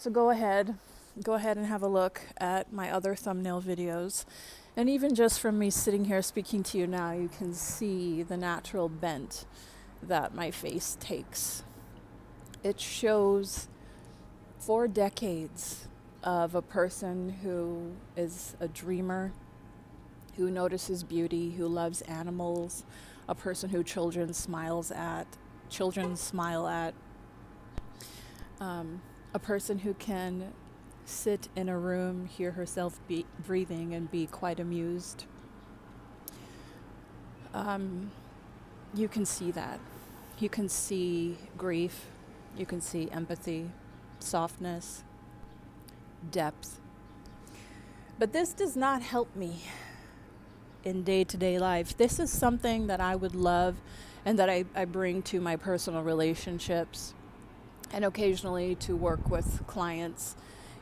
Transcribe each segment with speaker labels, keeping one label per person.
Speaker 1: So go ahead and have a look at my other thumbnail videos. And even just from me sitting here speaking to you now, you can see the natural bent that my face takes. It shows 4 decades of a person who is a dreamer, who notices beauty, who loves animals, a person who children smile at, a person who can sit in a room, hear herself breathing, and be quite amused. You can see that. You can see grief. You can see empathy, softness, depth. But this does not help me in day-to-day life. This is something that I would love and that I bring to my personal relationships and occasionally to work with clients.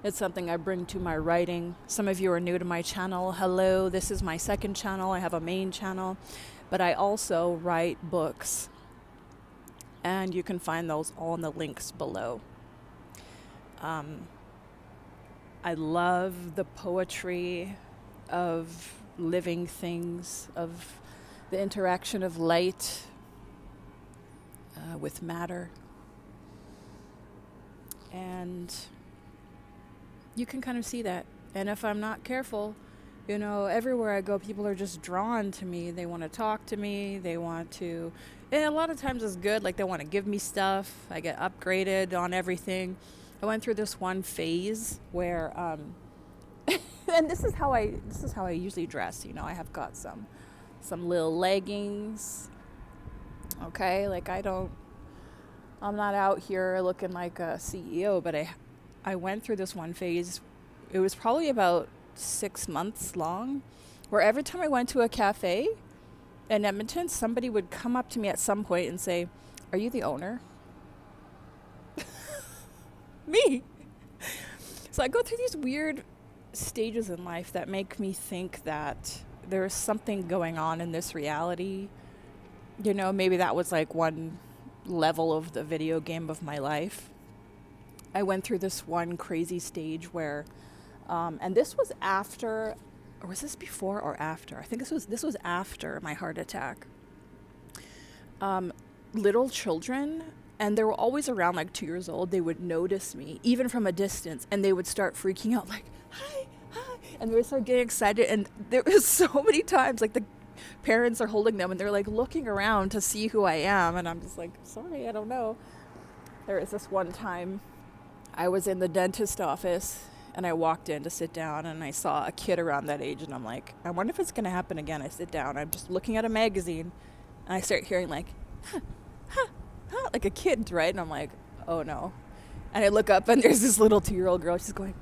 Speaker 1: It's something I bring to my writing. Some of you are new to my channel. Hello, this is my second channel. I have a main channel, but I also write books. And you can find those all in the links below. I love the poetry of living things, of the interaction of light with matter. And you can kind of see that. And if I'm not careful, everywhere I go, people are just drawn to me. They want to talk to me. They want to, and a lot of times it's good. Like they want to give me stuff. I get upgraded on everything. I went through this one phase where, and this is how I usually dress. I have got some little leggings. Okay. Like I'm not out here looking like a CEO, but I went through this one phase. It was probably about 6 months long, where every time I went to a cafe in Edmonton, somebody would come up to me at some point and say, "Are you the owner?" Me. So I go through these weird stages in life that make me think that there's something going on in this reality. Maybe that was like one level of the video game of my life. I went through this one crazy stage where, and this was after, or was this before or after? I think this was after my heart attack. Little children, and they were always around like 2 years old. They would notice me even from a distance, and they would start freaking out like, "Hi, hi," and they would start getting excited. And there was so many times like the parents are holding them and they're like looking around to see who I am, and I'm just like, sorry, I don't know. There was this one time I was in the dentist office and I walked in to sit down and I saw a kid around that age, and I'm like, I wonder if it's going to happen again. I sit down, I'm just looking at a magazine, and I start hearing like, huh, huh, huh, like a kid, right? And I'm like, oh no. And I look up and there's this little 2-year-old girl. She's going,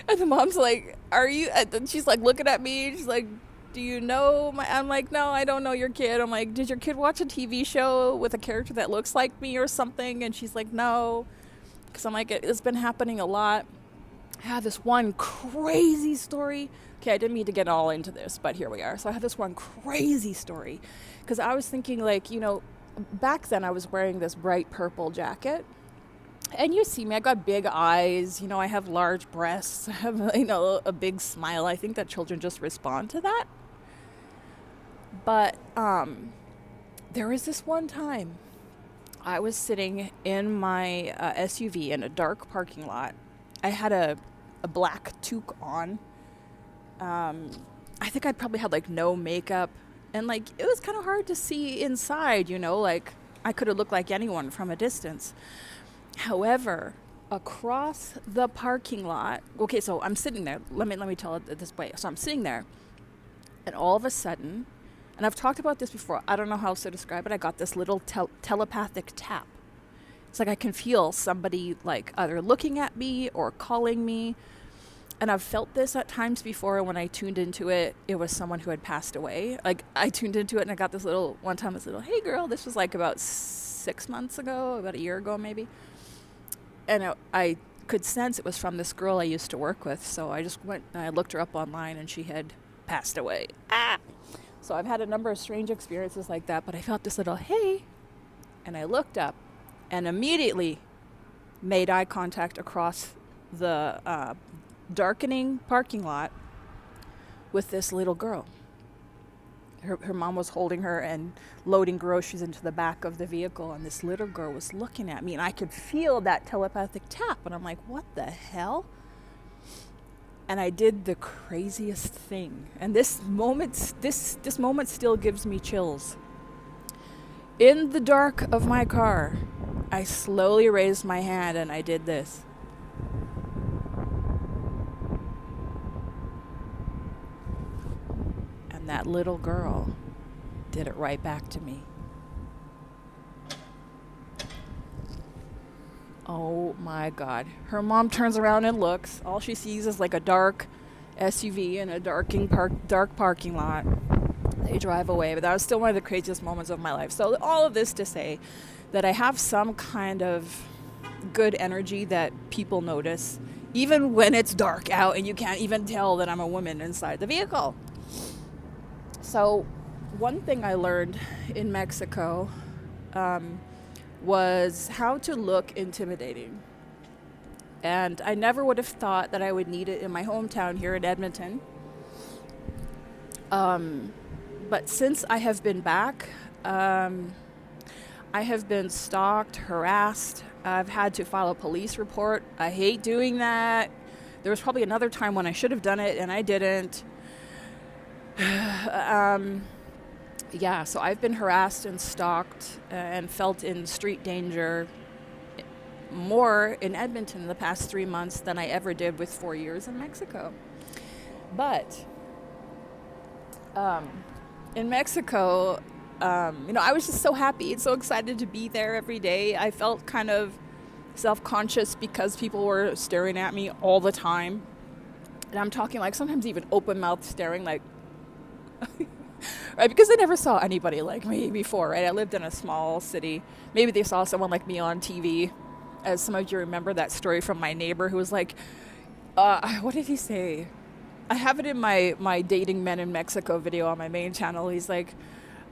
Speaker 1: and the mom's like, are you, and she's like looking at me. She's like, do you know I'm like, no, I don't know your kid. I'm like, did your kid watch a TV show with a character that looks like me or something? And she's like, no. Because I'm like, it's been happening a lot. I had this one crazy story. Okay, I didn't mean to get all into this, but here we are. So I had this one crazy story. Because I was thinking like, back then I was wearing this bright purple jacket. And you see me, I got big eyes, I have large breasts, I have, a big smile. I think that children just respond to that. But there was this one time I was sitting in my SUV in a dark parking lot. I had a black toque on. I think I probably had like no makeup, and like it was kind of hard to see inside, like I could have looked like anyone from a distance. However, across the parking lot, okay, so I'm sitting there. Let me tell it this way. So I'm sitting there, and all of a sudden, and I've talked about this before, I don't know how else to describe it, I got this little telepathic tap. It's like I can feel somebody like either looking at me or calling me. And I've felt this at times before, and when I tuned into it, it was someone who had passed away. Like I tuned into it and I got this little, hey girl, this was like about 6 months ago, about a year ago maybe. And I could sense it was from this girl I used to work with. So I just went and I looked her up online, and she had passed away. So I've had a number of strange experiences like that, but I felt this little hey, and I looked up, and immediately made eye contact across the darkening parking lot with this little girl. Her mom was holding her and loading groceries into the back of the vehicle, and this little girl was looking at me, and I could feel that telepathic tap, and I'm like, what the hell? And I did the craziest thing, and this moment still gives me chills. In the dark of my car, I slowly raised my hand and I did this. And that little girl did it right back to me. Oh my God. Her mom turns around and looks. All she sees is like a dark SUV in a dark parking lot. They drive away, but that was still one of the craziest moments of my life. So all of this to say that I have some kind of good energy that people notice, even when it's dark out and you can't even tell that I'm a woman inside the vehicle. So one thing I learned in Mexico was how to look intimidating. And I never would have thought that I would need it in my hometown here in Edmonton. But since I have been back, I have been stalked, harassed. I've had to file a police report. I hate doing that. There was probably another time when I should have done it and I didn't. Yeah, so I've been harassed and stalked and felt in street danger more in Edmonton in the past 3 months than I ever did with 4 years in Mexico. But in Mexico, I was just so happy and so excited to be there every day. I felt kind of self-conscious because people were staring at me all the time. And I'm talking like sometimes even open-mouthed staring, like, right? Because they never saw anybody like me before, right? I lived in a small city. Maybe they saw someone like me on TV. As some of you remember that story from my neighbor who was like, what did he say? I have it in my Dating Men in Mexico video on my main channel. He's like,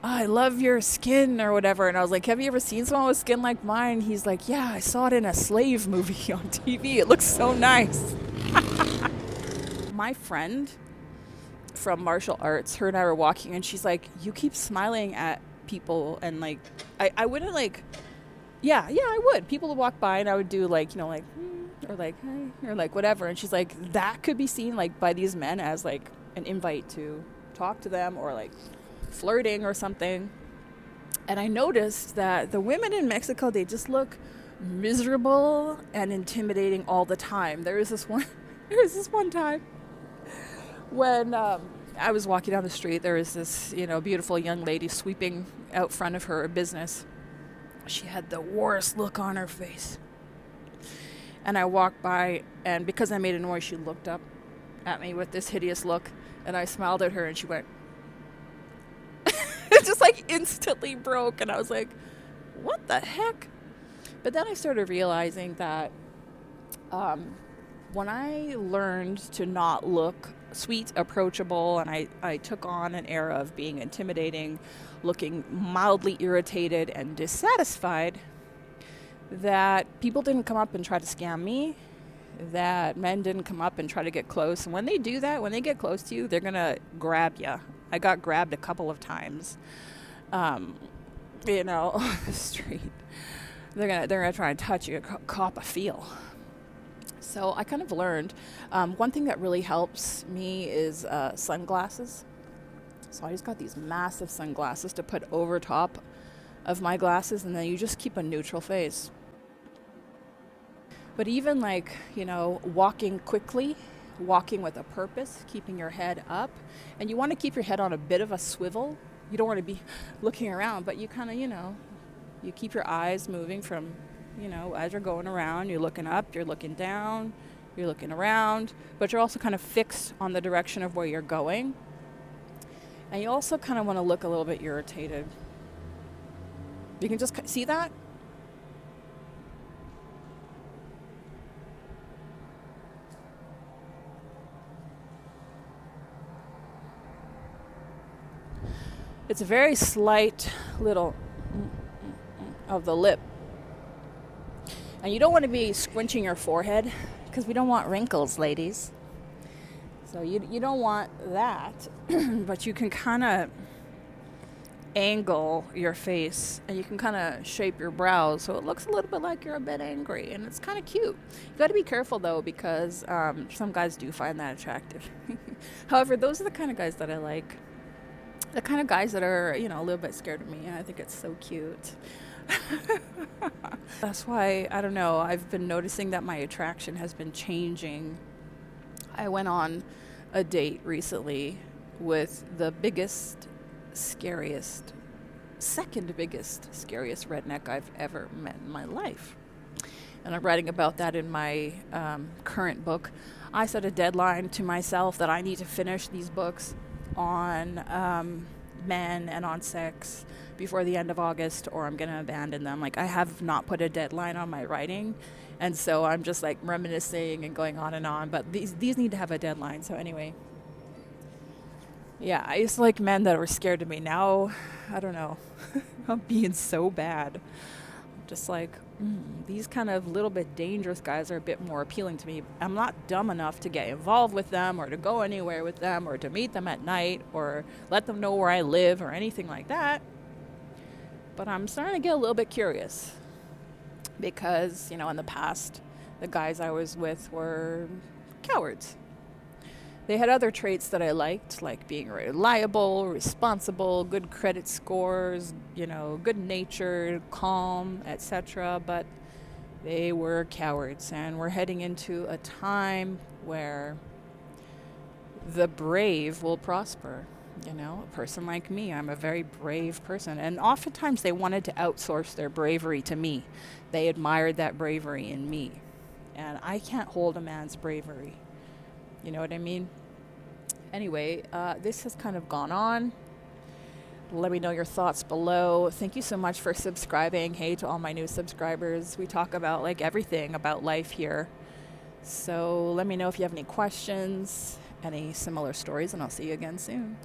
Speaker 1: I love your skin or whatever. And I was like, have you ever seen someone with skin like mine? He's like, yeah, I saw it in a slave movie on TV. It looks so nice. My friend from martial arts, her and I were walking, and she's like, you keep smiling at people. And like, I wouldn't like, yeah, I would. People would walk by and I would do like, like, or like, hi, or like whatever. And she's like, that could be seen like by these men as like an invite to talk to them or like flirting or something. And I noticed that the women in Mexico, they just look miserable and intimidating all the time. There was this one time when I was walking down the street. There was this, beautiful young lady sweeping out front of her business. She had the worst look on her face. And I walked by, and because I made a noise, she looked up at me with this hideous look, and I smiled at her, and she went, it just like instantly broke, and I was like, what the heck? But then I started realizing that when I learned to not look sweet, approachable, and I took on an era of being intimidating, looking mildly irritated and dissatisfied, that people didn't come up and try to scam me, that men didn't come up and try to get close. And when they do that, when they get close to you, they're going to grab you. I got grabbed a couple of times, on the street. They're gonna try and touch you, cop a feel. So I kind of learned, one thing that really helps me is sunglasses. So I just got these massive sunglasses to put over top of my glasses, and then you just keep a neutral face. But even like, walking quickly, walking with a purpose, keeping your head up, and you want to keep your head on a bit of a swivel. You don't want to be looking around, but you kind of, you keep your eyes moving from, as you're going around, you're looking up, you're looking down, you're looking around, but you're also kind of fixed on the direction of where you're going. And you also kind of want to look a little bit irritated. You can just see that? It's a very slight little of the lip. And you don't want to be squinching your forehead because we don't want wrinkles, ladies. So you don't want that, but you can kind of angle your face and you can kind of shape your brows so it looks a little bit like you're a bit angry, and it's kind of cute. You got to be careful though, because some guys do find that attractive. However, those are the kind of guys that I like. The kind of guys that are, a little bit scared of me, and I think it's so cute. That's why, I don't know, I've been noticing that my attraction has been changing. I went on a date recently with the second biggest, scariest redneck I've ever met in my life. And I'm writing about that in my current book. I set a deadline to myself that I need to finish these books on men and on sex before the end of August, or I'm going to abandon them. Like, I have not put a deadline on my writing, and so I'm just like reminiscing and going on and on, but these need to have a deadline. So anyway, yeah, I used to like men that were scared of me. Now, I don't know, I'm being so bad. I'm just like, these kind of little bit dangerous guys are a bit more appealing to me. I'm not dumb enough to get involved with them or to go anywhere with them or to meet them at night or let them know where I live or anything like that. But I'm starting to get a little bit curious because, in the past, the guys I was with were cowards. They had other traits that I liked, like being reliable, responsible, good credit scores, good-natured, calm, etc. But they were cowards, and we're heading into a time where the brave will prosper. A person like me, I'm a very brave person. And oftentimes they wanted to outsource their bravery to me. They admired that bravery in me. And I can't hold a man's bravery. You know what I mean? Anyway, this has kind of gone on. Let me know your thoughts below. Thank you so much for subscribing. Hey, to all my new subscribers. We talk about everything about life here. So let me know if you have any questions, any similar stories, and I'll see you again soon.